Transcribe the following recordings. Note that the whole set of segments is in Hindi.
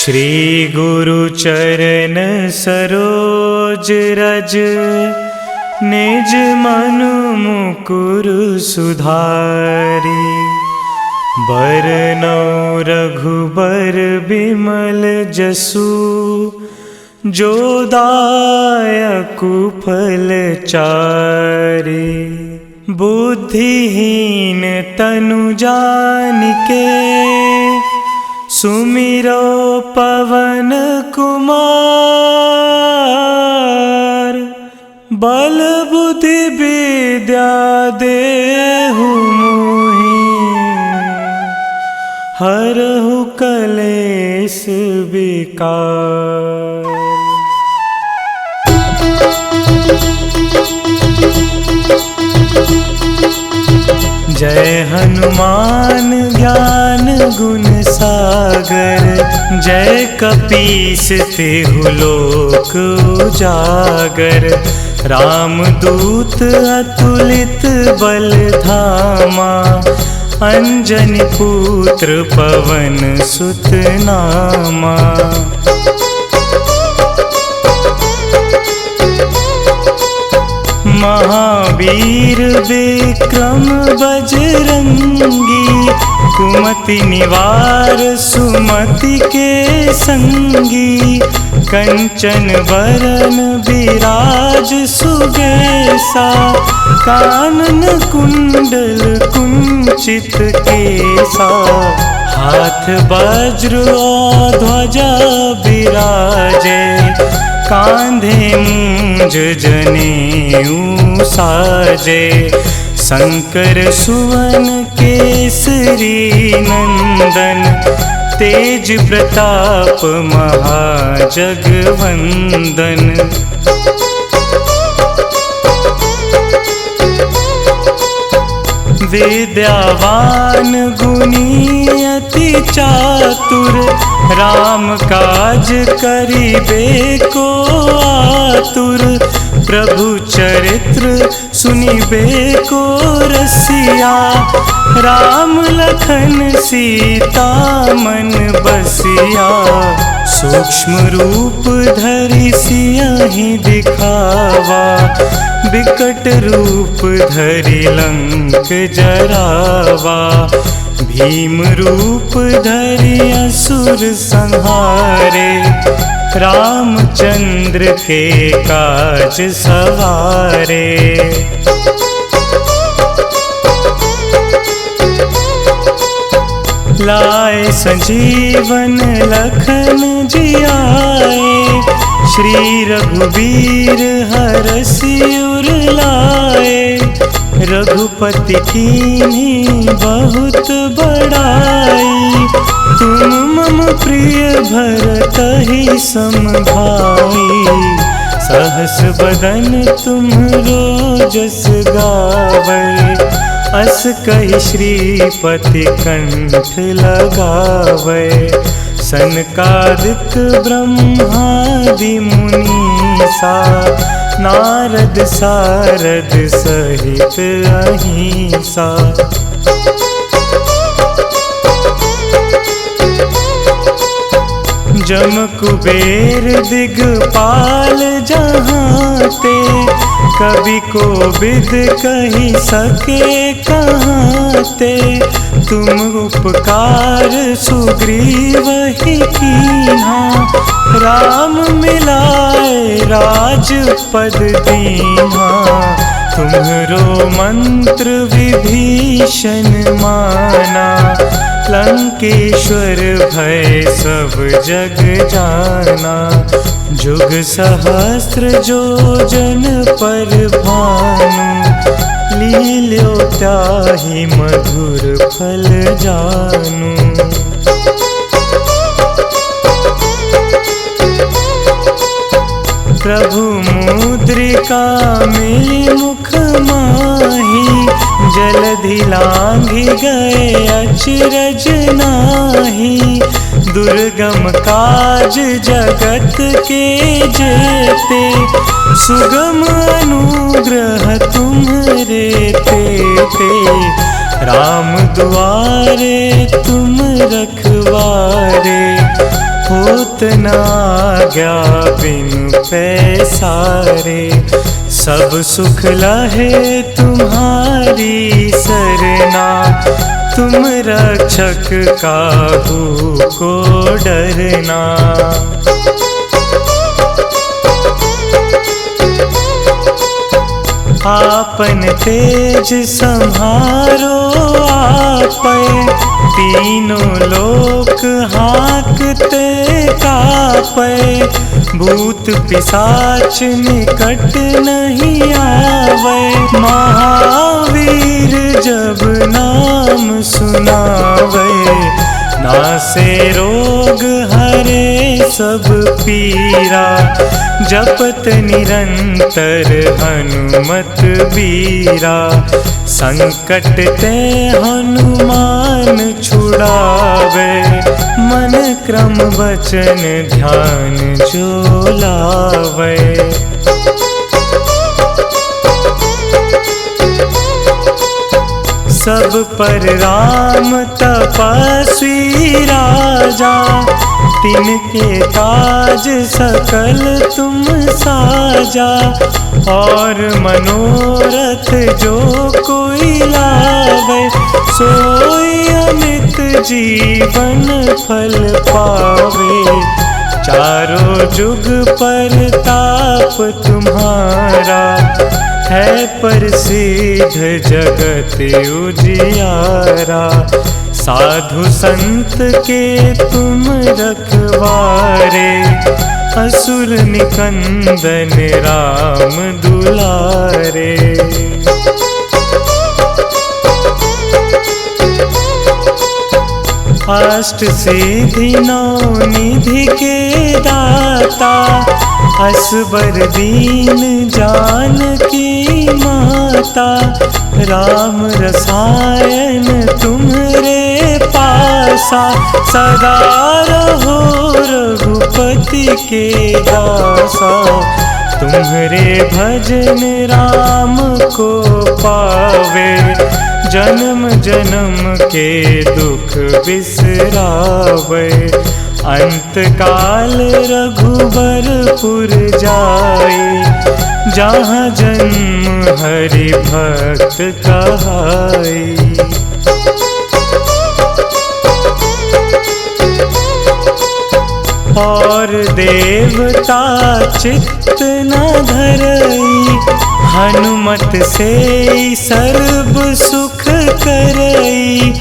श्री गुरु चरण सरोज रज, निज मनु मुकुर सुधारी। बरनौ रघुबर बिमल जसु, जो दायकु फल चारि। बुद्धिहीन तनु जानिके, सुमिरो पवन कुमार। बल बुद्धि विद्या देहु मोहि, हरहु कलेश विकार। जय हनुमान ज्ञान गुण सागर, जय कपीस तिहु लोक उजागर। रामदूत अतुलित बल धामा, अंजनी पुत्र पवन सुत नामा। महावीर विक्रम बजरंगी, कुमति निवार सुमति के संगी। कंचन वरन विराज सुबेसा, कानन कुंडल कुंचित केसा। हाथ वज्र और ध्वजा विराजे, कांधे मूंज जनेऊ साजे। शंकर सुवन केसरी नंदन, तेज प्रताप महाजगवंदन। विद्यावान गुणी अति चातुर, राम काज करिबे को आतुर। प्रभु चरित्र सुनिबे को रसिया, राम लखन सीता मन बसिया। सूक्ष्म रूप धरि सियहि दिखावा, बिकट रूप धरि लंक जरावा। भीम रूप धरि असुर संहारे, रामचंद्र के काज सवारे। लाए संजीवन लखन जियाए, श्री रघुवीर हरषि उर लाए। रघुपति कीन्ही बहुत बड़ाई, तुम मम प्रिय भरतहि सम भाई। सहस बदन तुम्हरो जस गावै, अस कहि श्रीपति कंठ लगावै। सनकादिक ब्रह्मादि मुनीसा, नारद सारद सहित अहिंसा। जम कुबेर दिगपाल जहांते, कवि कोविद कहि सके कहांते। तुम उपकार सुग्रीवहि कीन्हा, राम मिलाए राजपद दीन्हा। तुम्हरो मंत्र विभीषण माना, लंकेश्वर भय सब जग जाना। जुग सहस्त्र जो जन पर भानु, लील्यो ताहि मधुर फल जानू। प्रभु मुद्रिका मिली मुख माही, जलधि लांघि गए अचरज नाही। दुर्गम काज जगत के जेते, सुगम अनुग्रह तुम्हरे तेते। राम दुआरे तुम रखवारे, होत न आज्ञा बिनु पैसारे। सब सुख लहे तुम्हारी सरना, तुम रक्षक काहू को डरना। आपन तेज संहारो आपै, तीनों लोक हाँकते कापै। भूत पिशाच निकट नहीं आवे, महावीर जब नाम सुनावे। नासे रोग हरे सब पीरा, जपत निरंतर हनुमत बीरा। संकट ते हनुमान छुड़ावे, मन क्रम वचन ध्यान जो लावे। सब पर राम तपस्वी राजा, तिनके काज सकल तुम साजा। और मनोरथ जो कोई लावे, सोई अमित जीवन फल पावे। चारों जुग परताप तुम्हारा, है प्रसिद्ध जगत उजियारा। साधु संत के तुम रखवारे, असुर निकंदन राम दुलारे। अष्ट सिद्धि नौ निधि के दाता, असबर दीन जानकी माता। राम रसायन तुम्हरे पासा, सदा रहो रघुपति के दासा। तुम्हरे भजन राम को पावे, जन्म जन्म के दुख बिसरावे। अंत काल रघुबरपुर जाई, जहाँ जन्म हरि भक्त कहाई। और देवता चित्त न धरई, हनुमत से सर्व सुख करई।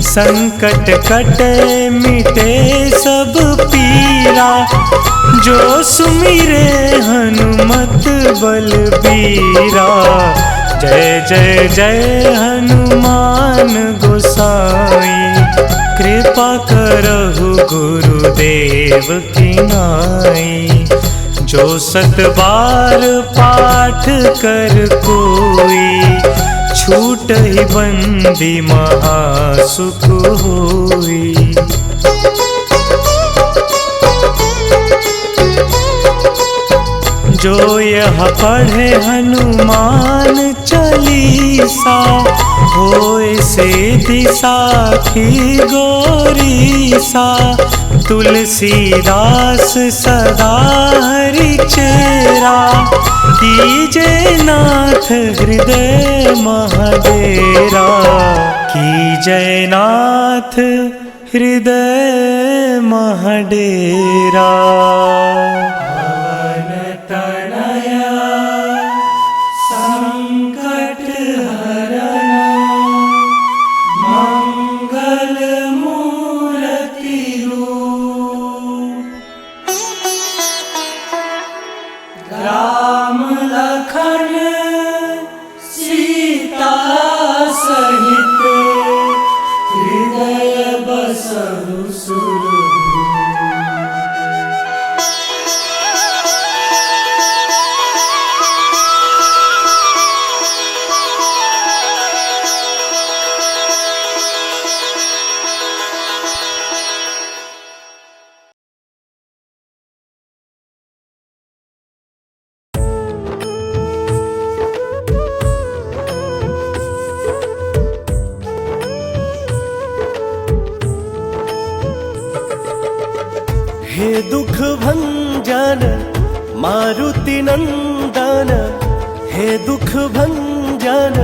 संकट कटे मिटे सब पीरा, जो सुमिरे हनुमत बलबीरा। जय जय जय हनुमान गोसाई, कृपा करहु गुरुदेव की नाई। जो सत बार पाठ कर कोई, छूट ही बंदी महासुख होई। जो यह पढ़े हनुमान चालीसा, होए सिद्धि साखी गौरीसा। तुलसीदास सदा हरि चेरा, कीजे नाथ हृदय महडेरा। कीजे नाथ हृदय महडेरा। राम लखन सीता सहित, हृदय बसहु सुरभूप। हे दुख भंजन मारुति नंदन, हे दुख भंजन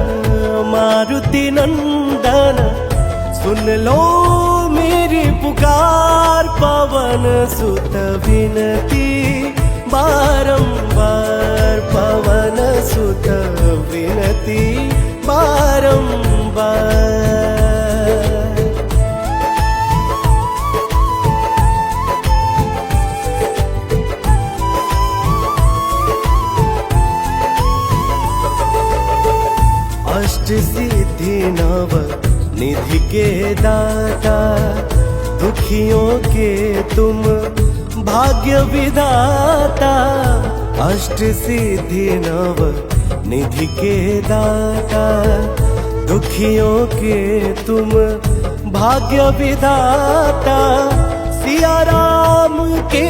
मारुति नंदन, सुन लो मेरी पुकार पवन सुत विनती बारंबार, पवन सुत विनती बारंबार। अष्ट सिद्धि नव निधि के दाता, दुखियों के तुम भाग्य विधाता। अष्ट सिद्धि नव निधि के दाता, दुखियों के तुम भाग्य विधाता। सिया राम के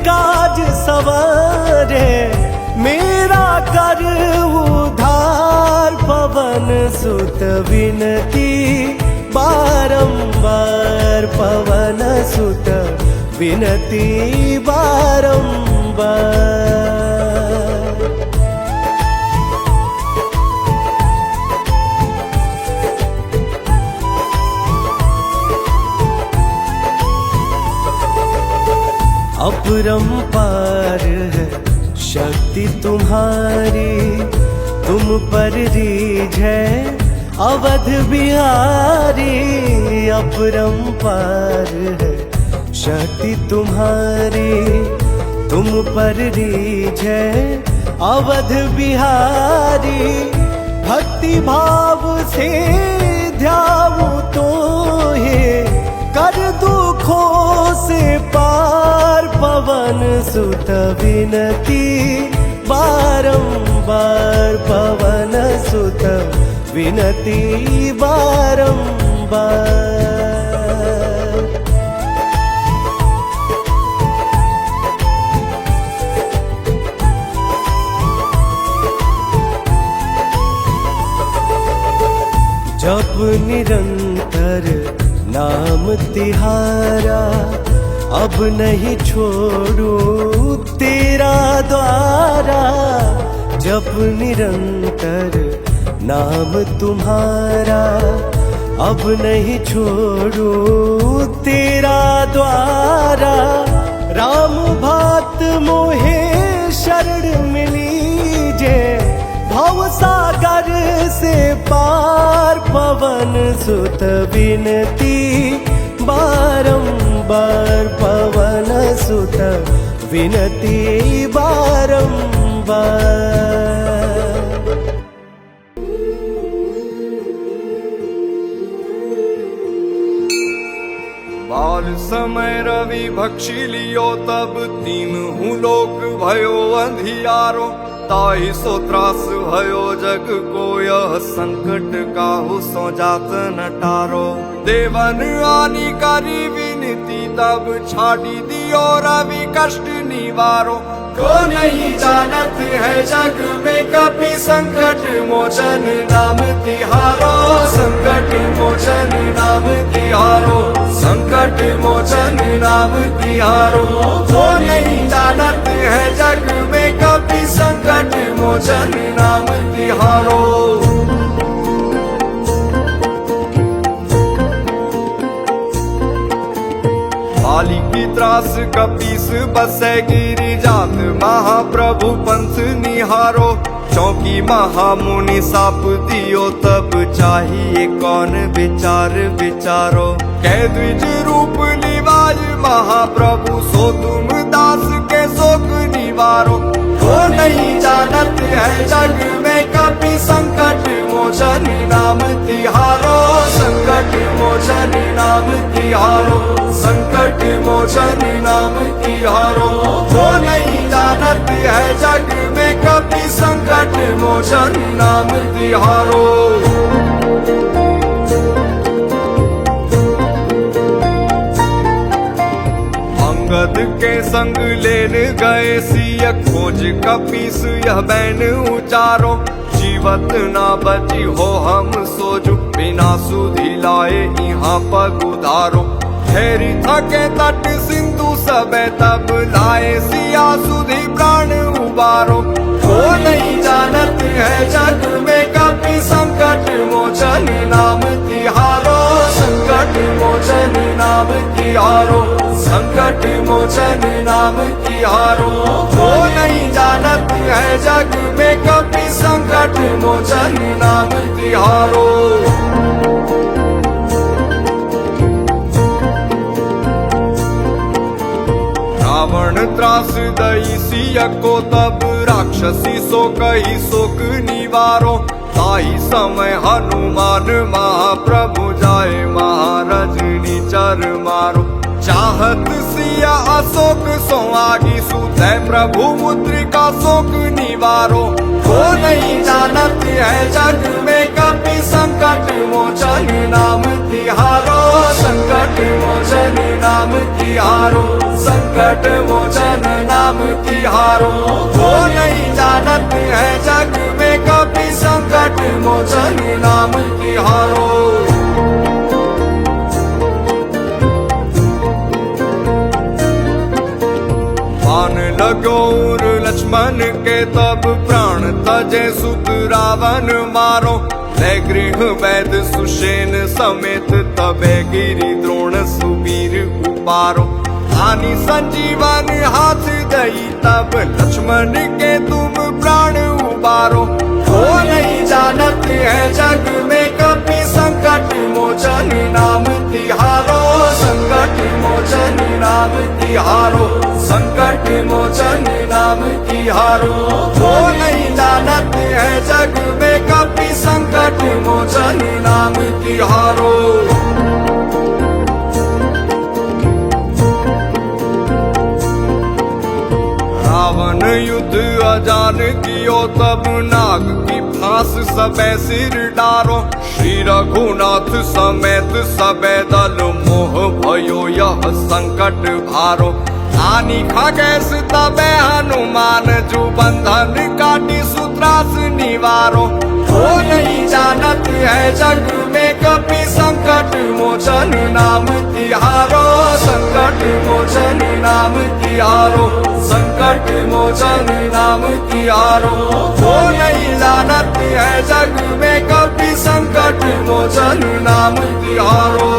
काज सवारे, मेरा कर उधार पवन सुत विनती बारंबार, पवन सुत विनती बारंबार। अपरंपार है शक्ति तुम्हारी, तुम पर रीझ है अवध बिहारी। अपरंपार है शक्ति तुम्हारी, तुम पर रीझ है अवध बिहारी। भक्ति भाव से ध्याऊं तो हे, कर दुखों से पार पवन सुत विनती बारंबार, पवन सुत विनती बारंबार। जप निरंतर नाम तिहारा, अब नहीं छोड़ू तेरा द्वारा। जप निरंतर नाम तुम्हारा, अब नहीं छोड़ू तेरा द्वारा। राम भक्त मोहे शरण मिलीजे, भव सागर से पार पवन सुत विनती बारंबार, पवन सुत विनती बारंबार। बाल समय रवि भक्षी लियो, तब तीनहु लोक भयो अंधियारो। ताहि सो त्रास भयो जग को, यह संकट काहू सो जात न टारो। देवन आनी करी विनती, तब छाड़ी दियो रवि कष्ट निवारो। को नहीं जानत है जग में कपि, संकट मोचन नाम तिहारो। संकट मोचन नाम तिहारो, संकट मोचन नाम तिहारो। को नहीं जानत है जग में कपि, संकट मोचन नाम तिहारो। बाली की त्रास कपीस बसे गिरी जात, महाप्रभु पंथ निहारो। चौकी महामुनि साप दियो, तब चाहिए कौन विचार विचारो। कह द्विज रूप निवाज महाप्रभु, सो तुम दास के शोक निवारो। को नहीं जानत है जग में कपि, संकट मोचन नाम तिहारो। संकट मोचन नाम तिहारो, संकट मोचन नाम तिहारो। को नहीं जानत है जग में कपि, संकट मोचन नाम तिहारो। अंगद के संग लेन गए सिय, खोज कपीस यह बैन उचारो। जीवत ना बची हो हम सोजु, बिना सुधि लाए यहाँ पग उधारो। ठहरी थके तट सिंधु सबे तब लाए सिया सुधी प्राण उबारो। वो नहीं जानत है जग में कभी संकट मोचन नाम तिहारो, संकट मोचन नाम तिहारो, संकट मोचन नाम तिहारो। वो नहीं जानत है जग में कभी संकट मोचन नाम तिहारो। रावण त्रास दई सिया को तब राक्षसी सो कही शोक निवारो। ताई समय हनुमान महाप्रभु जाए महारजनी चर मारो। चाहत सिया अशोक सो आगी सुते प्रभु मुद्रिका शोक निवारो। वो नहीं जानत है जग में कभी संकट मोचन नाम तिहारो, संकट मोचन नाम तिहारो, संकट मोचन नाम तिहारो। वो नहीं जानत है जग में कभी संकट मोचन नाम तिहारो। बाण लगोर लक्ष्मण के तब प्राण तजे सुत रावण मारो। ले गृह वैद सुषेण समेत तबे गिरि द्रोण सुबीर उपारो। आनी संजीवन हाथ दई तब लक्ष्मण के तुम प्राण उबारो। वो नहीं जानत है जग में कभी संकट मोचन नाम तिहारो, संकट मोचन नाम तिहारो, संकट मोचन नाम तिहारो। वो नहीं जानत है जग में कभी संकट मोचन नाम तिहारो। रावण युद्ध अजान कियो तब नाग की फांस सबे सिर डारो। श्री रघुनाथ समेत सबे दल मोह भयो यह संकट भारो। आनी खगेश तबे हनुमान जू बंधन काटी सूत्रास निवारो। वो नहीं जानत है जग में कभी संकट मोचन नाम तिहारो, संकट मोचन नाम तिहारो, संकट मोचन नाम तिहारो। वो नहीं जानत है जग में कभी संकट मोचन नाम तिहारो।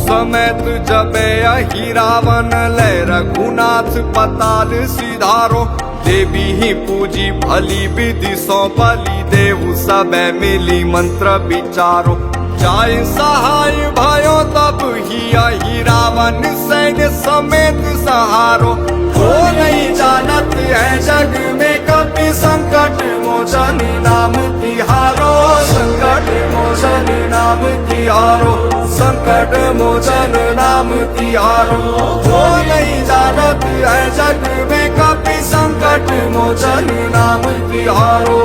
समेत जबे अहि रावण ले रघुनाथ पताल सिधारो। देवी ही पूजी भली विधि सौ बलि देहु सबे मिली मंत्र विचारो। जाय सहाय भयो तब ही अहि रावण सैन्य समेत सहारो। वो नहीं जानत है जग में कभी संकट मोचन नाम तिहारो, संकट मोचन नाम तिहारो, संकट मोचन नाम तिहारो। वो नहीं जानत है जग में कभी संकट मोचन नाम तिहारो।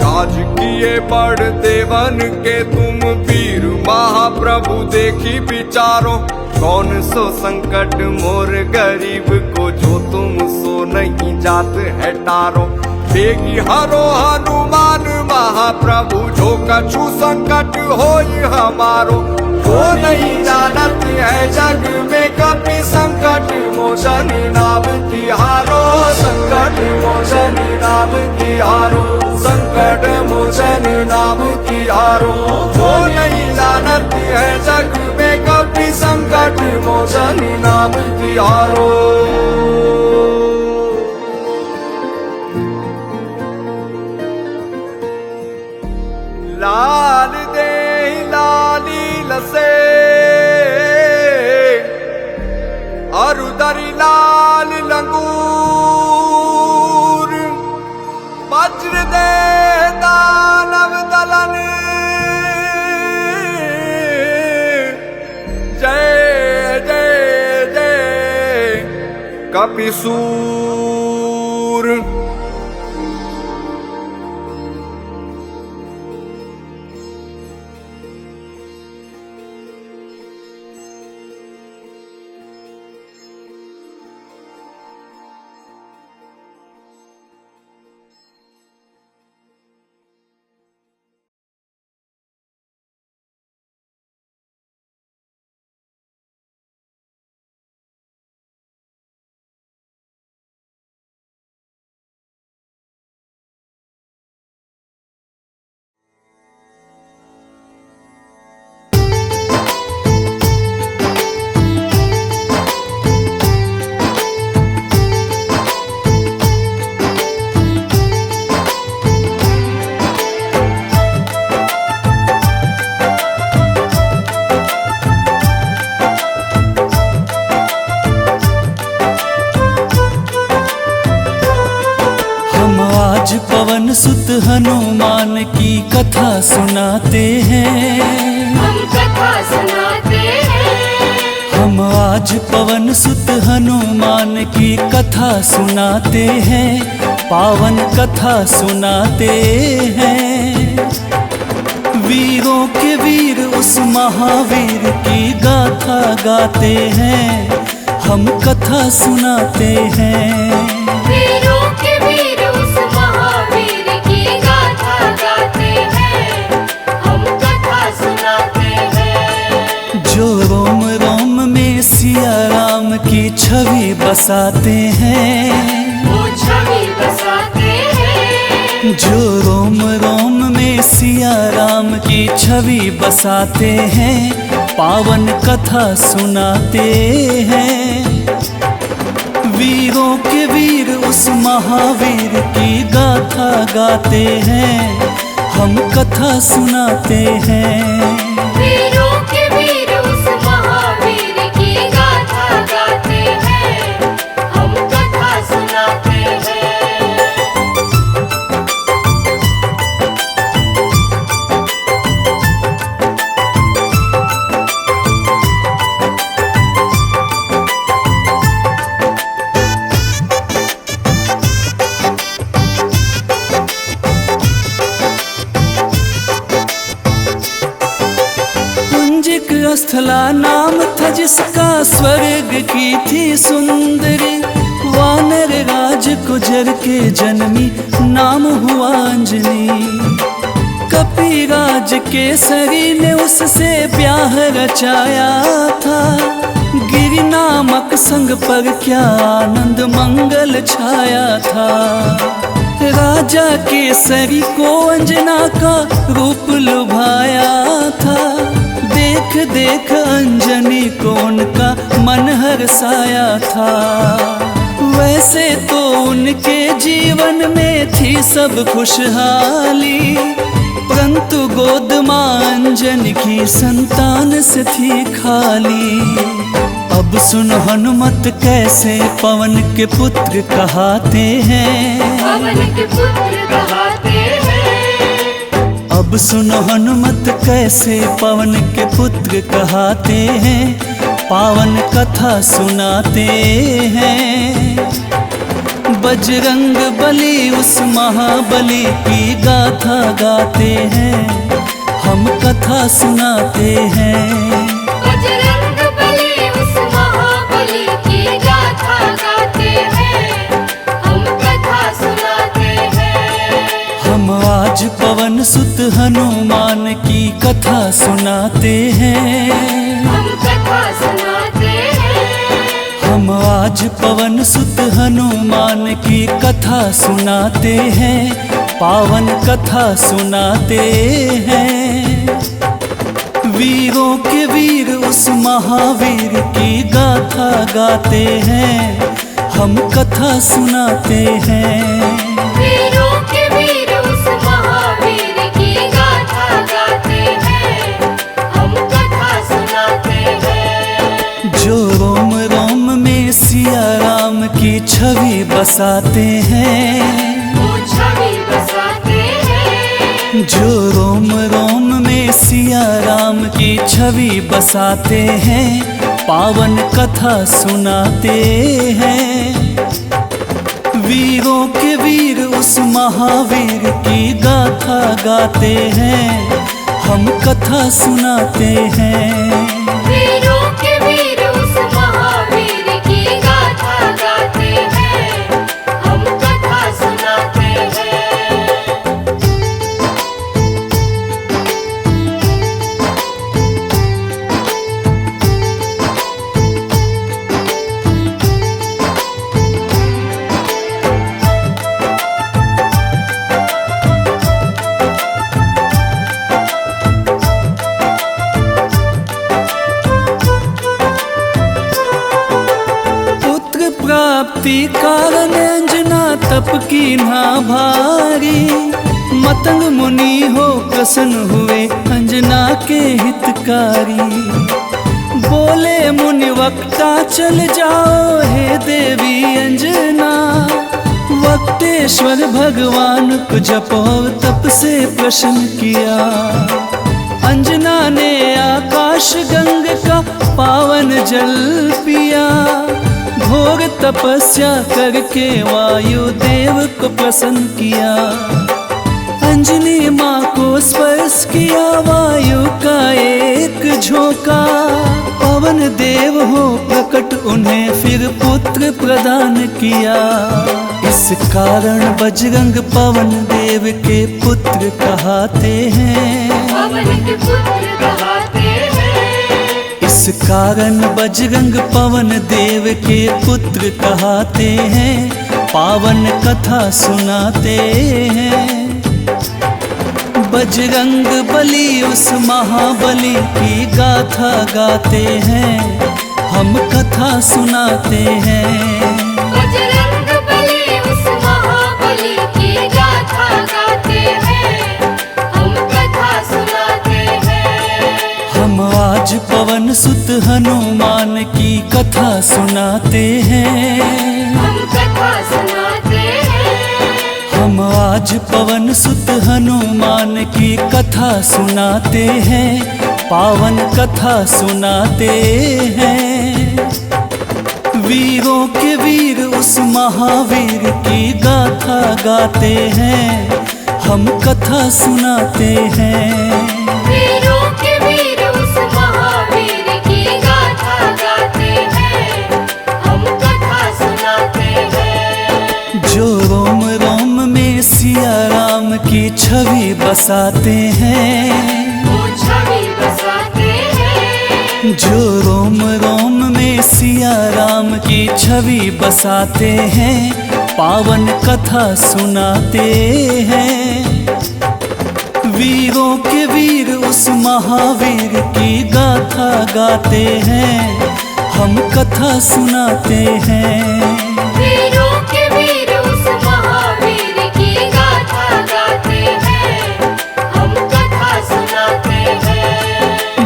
काज किए बड़ देवन के तुम वीर महाप्रभु देखी विचारो। कौन सो संकट मोर गरीब को जो तुम सो नहीं जात है टारो। बेगी हरो हनुमान महाप्रभु जो कछु संकट होई हमारो। वो नहीं जानत है जग में कभी संकट मोचन नाम तिहारो, संकट मोचन नाम तिहारो, संकट मोचन नाम तिहारो। वो नहीं जानत है जग में कभी संकट मोचन नाम तिहारो। लाल दे लाली लसे अरुदरी लाल लंगूर। वज्र दे दानव दलन जय जय जय कपिसूर। आज पवन सुत हनुमान की कथा सुनाते हैं। हम कथा सुनाते हैं। हम आज पवन सुत हनुमान की कथा सुनाते हैं, पावन कथा सुनाते हैं। वीरों के वीर उस महावीर की गाथा गाते हैं, हम कथा सुनाते हैं। वीरों के वीर उस महावीर की गाथा गाते हैं, हम कथा सुनाते हैं। जो रोम रोम में सिया राम की छवि बसाते हैं, वो छवि बसाते हैं। जो रोम रोम में सिया राम की छवि बसाते हैं, पावन कथा सुनाते हैं। वीरों के वीर उस महावीर की गाथा गाते हैं, हम कथा सुनाते हैं। वीरों के वीर उस महावीर की गाथा गाते हैं, हम कथा सुनाते हैं। स्थला नाम था जिसका, स्वर्ग की थी सुंदरी। वानर राज गुजर के जन्मी, नाम हुआ अंजनी। कपिराज केसरी ने उससे ब्याह रचाया था, गिरि नामक संग पर क्या आनंद मंगल छाया था। राजा केसरी को अंजना का रूप लुभाया था, देख देख अंजनी को उनका मन हर्षाया था। वैसे तो उनके जीवन में थी सब खुशहाली, परंतु गोद मां अंजनी की संतान से थी खाली। अब सुन हनुमत कैसे पवन के पुत्र कहाते हैं, पवन के पुत्र कहाते हैं। अब सुनो हनुमत कैसे पवन के पुत्र कहाते हैं, पावन कथा सुनाते हैं। बजरंग बली उस महाबली की गाथा गाते हैं, हम कथा सुनाते हैं। बजरंग बली उस महाबली की गाथा गाते हैं, हम कथा सुनाते हैं। हम आज पवन सुत हनुमान की कथा सुनाते हैं। हम कथा सुनाते हैं। हम आज पवन सुत हनुमान की कथा सुनाते हैं, पावन कथा सुनाते हैं। वीरों के वीर उस महावीर की गाथा गाते हैं, हम कथा सुनाते हैं। वीरों के वीर उस महावीर की गाथा गाते हैं, हम कथा सुनाते हैं। जो रोम रोम में सिया राम की छवि बसाते हैं, वो छवि बसाते हैं। जो रोम रोम में सिया राम की छवि बसाते हैं, पावन कथा सुनाते हैं। वीरों के वीर उस महावीर की गाथा गाते हैं, हम कथा सुनाते हैं। वीरों के वीर उस महावीर की गाथा गाते हैं, हम कथा सुनाते हैं। प्राप्ति कारण अंजना तप की ना भारी। मतंग मुनि हो प्रसन्न हुए अंजना के हितकारी। बोले मुनि वक्ता चल जाओ हे देवी अंजना, वक्तेश्वर ईश्वर भगवान को जप और तप से प्रसन्न किया। अंजना ने आकाश गंग का पावन जल पिया। घोर तपस्या करके वायु देव को प्रसन्न किया। अंजनी माँ को स्पर्श किया वायु का एक झोंका। पवन देव हो प्रकट उन्हें फिर पुत्र प्रदान किया। इस कारण बजरंग पवन देव के पुत्र कहते हैं। पवन के पुत्र कहते हैं। इस कारण बजरंग पवन देव के पुत्र कहते हैं। पावन कथा सुनाते हैं। बजरंग बली उस महाबली की गाथा गाते हैं। हम कथा सुनाते हैं। बजरंग बली उस महाबली की गाथा गाते हैं। हम कथा सुनाते हैं। हम आज पवन सुत हनुमान की कथा सुनाते हैं। हम कथा सुनाते हैं। हम आज पवन सुत हनुमान की कथा सुनाते हैं। पावन कथा सुनाते हैं। वीरों के वीर उस महावीर की गाथा गाते हैं। हम कथा सुनाते हैं। वीरों के वीर उस महावीर की गाथा गाते हैं। हम कथा सुनाते हैं। जो रोम रोम में सिया राम की छवि बसाते हैं। वो छवि बसाते हैं। जो रोम रोम में सिया राम की छवि बसाते हैं। पावन कथा सुनाते हैं। वीरों के वीर उस महावीर की गाथा गाते हैं। हम कथा सुनाते हैं। वीरों के वीर उस महावीर की गाथा गाते हैं। हम कथा सुनाते हैं।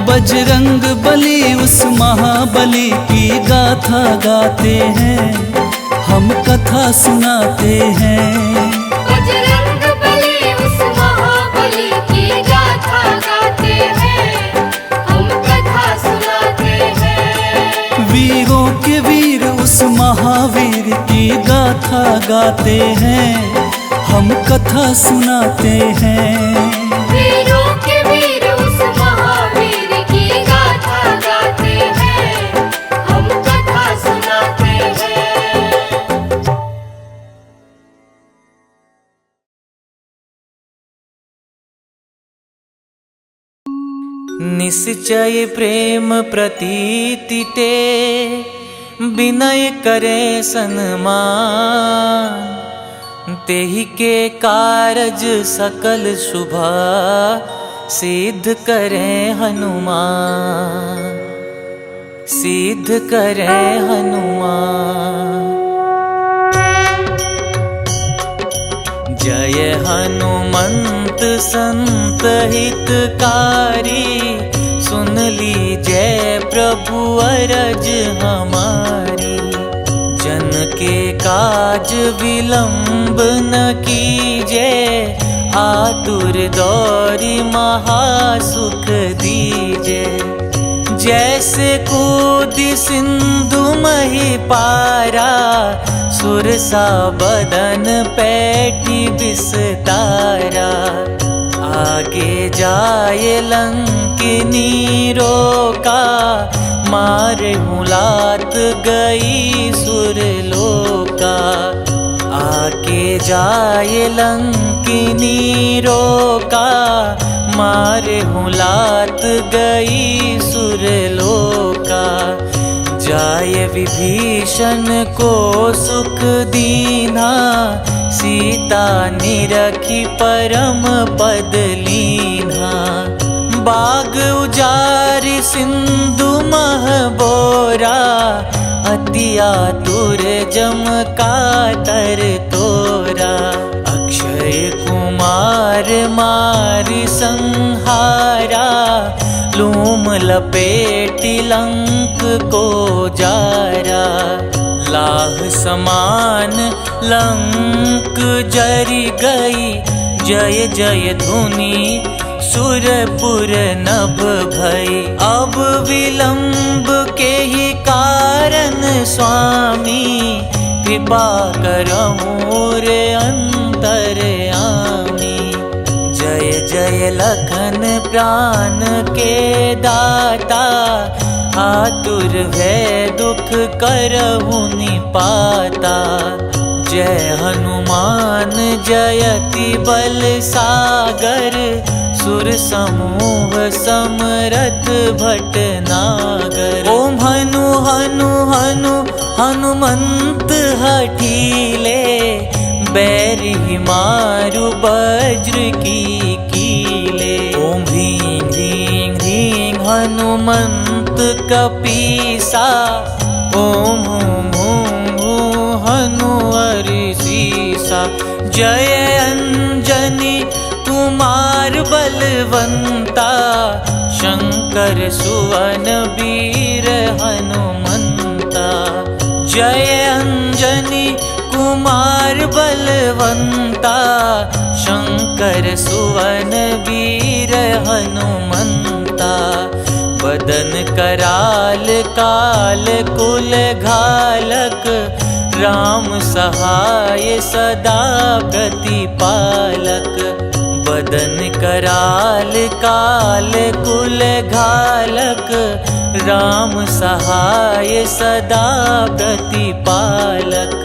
बजरंग बली उस महाबली की गाथा गाते हैं। हम कथा सुनाते हैं। बजरंग बली उस महाबली की गाथा गाते हैं। हम कथा सुनाते हैं। वीरों के वीर उस महावीर की गाथा गाते हैं। हम कथा सुनाते हैं। वीरों के वीर उस महावीर की गाथा गाते हैं। हम कथा सुनाते हैं। निश्चय प्रेम प्रतीति ते विनय करे सन्मान। तेहि के कारज सकल शुभ सिद्ध करे हनुमान। सिद्ध करे हनुमान। जय हनुमंत संत हितकारी। सुन लीजय प्रभु अरज हमारी। जन के काज विलंब न कीजे। आतुर दौरी महासुख दीजे। जैसे कूदी सिंधु मही पारा। सुरसा बदन पैठी विस्तारा। आगे जाए लंकिनी रोका। मारे मुलात गई सुरलोका। आगे जाए लंकिनी रोका। मारे मुलात गई सुरलोका। जाय विभीषण को सुख दीना। सीता निरखी परम पद लीना। बाग उजारि सिंधु मह बोरा। अति आतुर जम कातर तोरा। अक्षय कुमार मारि संहारा। लूम लपेटि लंक को जारा। लाह समान लंक जरी गई, जय जय धुनि सुरपुर नभ भई। अब विलंब के ही कारण स्वामी, कृपा करहु रे अंतरयामी। जय जय लखन प्राण के दाता, आतुर भय दुख करहु निपाता। जय हनुमान जयति बल सागर, सुर समूह समरथ भटनागर। ओम हनु हनु हनु हनुमंत हठीले, बैरि मारु वज्र की कीले। ओम ह्रीं ह्रीं ह्रीं हनुमंत कपीसा, ओम हूं हूं हूं हनु हरिसीसा। जय अंजनी कुमार बलवंता, शंकर सुवन वीर हनुमंता। जय अंजनी कुमार बलवंता, शंकर सुवन वीर हनुमंता। बदन कराल काल कुल घालक, राम सहाय सदा प्रतिपालक। बदन कराल काल कुल घालक, राम सहाय सदा प्रतिपालक।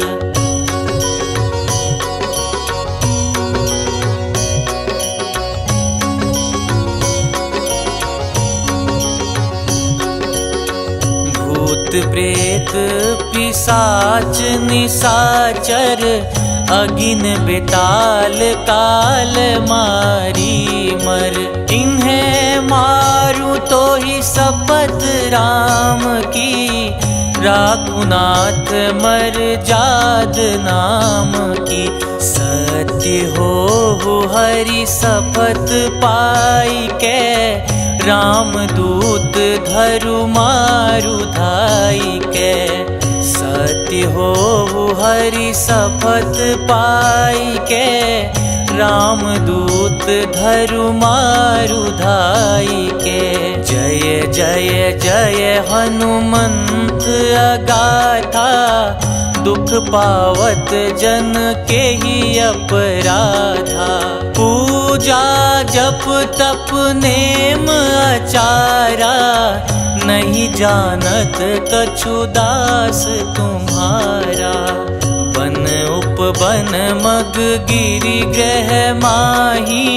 भूत प्रेत पिशाच निशाचर, अगिन बेताल काल मारी मर। इन्हें मारू तो ही शपथ राम की, राखुनाथ मर जाद नाम की। सत्य हो हरि शपथ पाई के, राम दूत धरु मारु धाई के। सत्य हो हरि शपथ पाई के, राम दूत धरु मारु धाई के। जय जय जय हनुमंत अगाथा, दुख पावत जन के ही अपराधा। पूजा जप तप नेम आचारा, नहीं जानत कछु दास तुम्हारा। बन उपवन मग गिरि ग्रह माही,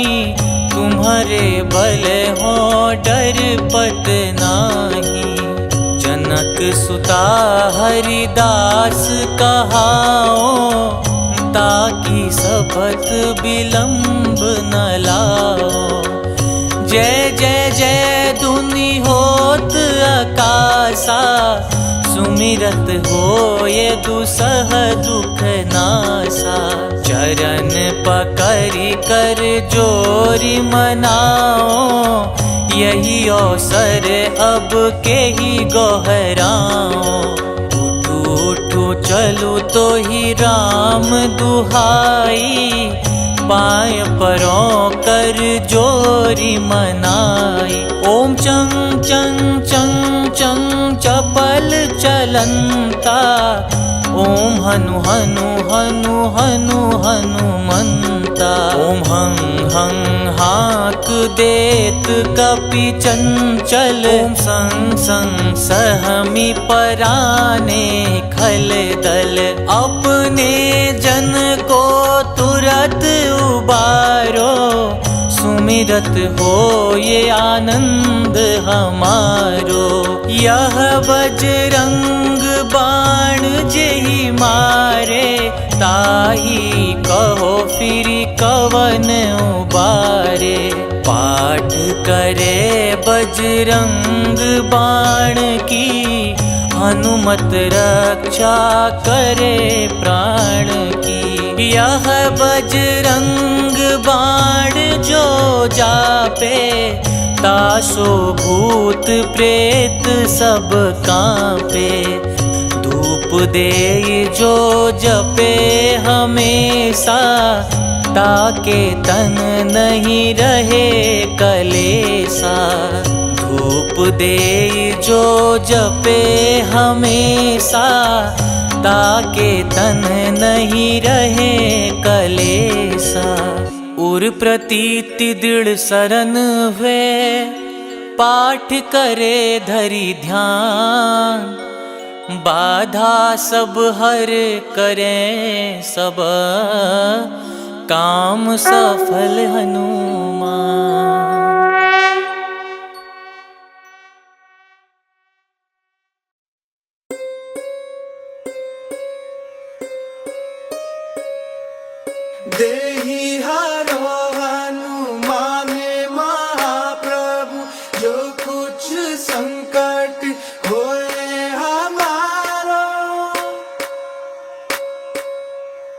तुम्हारे बल हो डर पत नाही। जनक सुता हरिदास कहाओ, ताकि शपथ विलंब न लाओ। जय जय जय धुनि होत आकाशा, सुमिरत हो ये दुसह दुख नासा। चरण पकड़ि कर जोरि मनाओ, यही अवसर अब के ही गोहराओ। उठू उठू चलू तो ही राम दुहाई, पाय परों कर जोरी मनाई। ओम चंग चंग चंग चंग चपल चलंता, ओम हनु हनु हनु हनु हनुमंता। ओम हं हं हाक देत कपि चंचल, ओम संग संग सहमी पराने खल दल। अपने जन को तुरत उबारो, सुमिरत हो ये आनंद हमारो। यह बजरंग बाण जेहि मारे, ताही कहो फिर कवन उबारे। पाठ करे बजरंग बाण की, हनुमत रक्षा करे प्राण की। यह बजरंग बाण जो जापे, तासो भूत प्रेत सब कांपे। धूप देई जो जपे हमेशा, ताके तन नहीं रहे कलेसा। धूप देई जो जपे हमेशा, ताके तन नहीं रहे कलेसा। उर प्रतीति दृढ़ सरन हुए, पाठ करे धरि ध्यान। बाधा सब हर करे सब, काम सफल हनुमान। देहि हरो हनुमान महाप्रभु, जो कुछ संकट होए हमारो।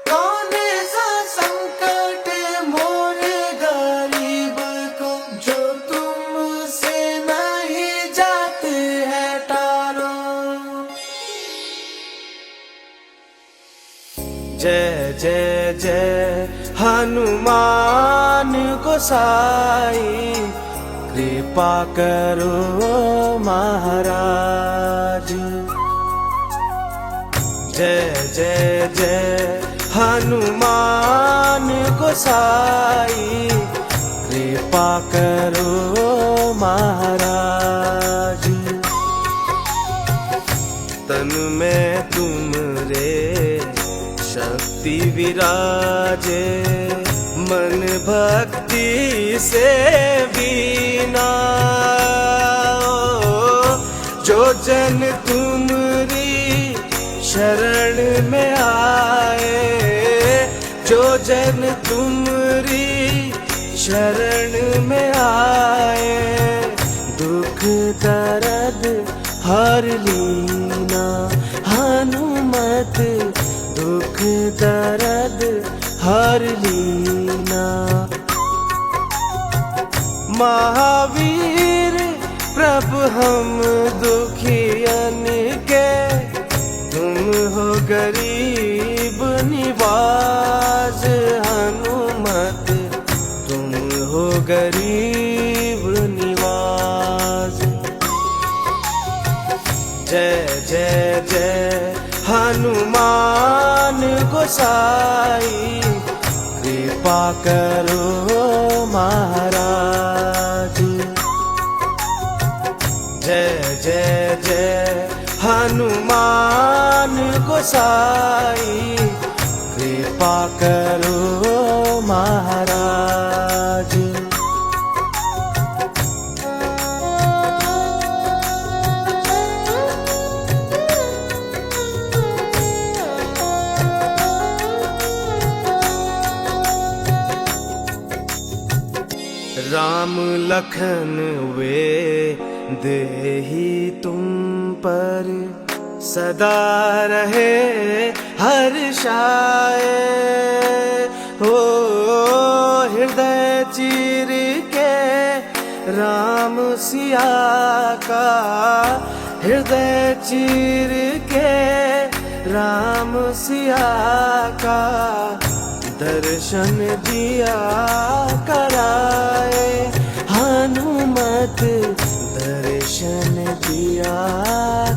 कौन सा संकट मोरे गरीब को, जो तुमसे नहीं जाते है टारो। जय जय जय हनुमान गोसाई, कृपा करो महाराज। जय जय जय हनुमान गोसाई, कृपा करो महाराज। तन में तुम रे शक्ति विराजे, मन भक्ति से बीना। जो जन तुमरी शरण में आए, जो जन तुमरी शरण में आए, दुख दर्द हर लीना। हनुमत दुख दर्द हर लीना। महावीर प्रभु हम दुखियन के, तुम हो गरीब निवाज। हनुमत तुम हो गरीब निवाज। जय जय जय हनुमान गोसाई, कृपा करो महाराज। जय जय जय हनुमान गोसाई, कृपा करो महाराज। राम लखन वे देहि तुम पर, सदा रहे हर्षाए। हो हृदय चीर के राम सिया का, हृदय चीर के राम सिया का, दर्शन दिया कराए। हनुमत दर्शन दिया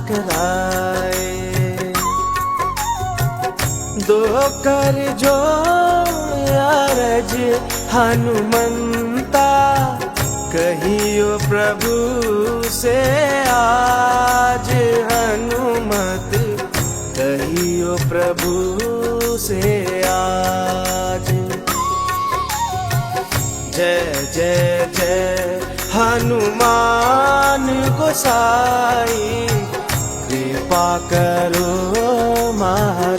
कराए। दो कर जो अरज हनुमंता, कहियो प्रभु से आज। हनुमत कहियो प्रभु से आज। जय जय जय हनुमान गोसाई, कृपा करो महाराज।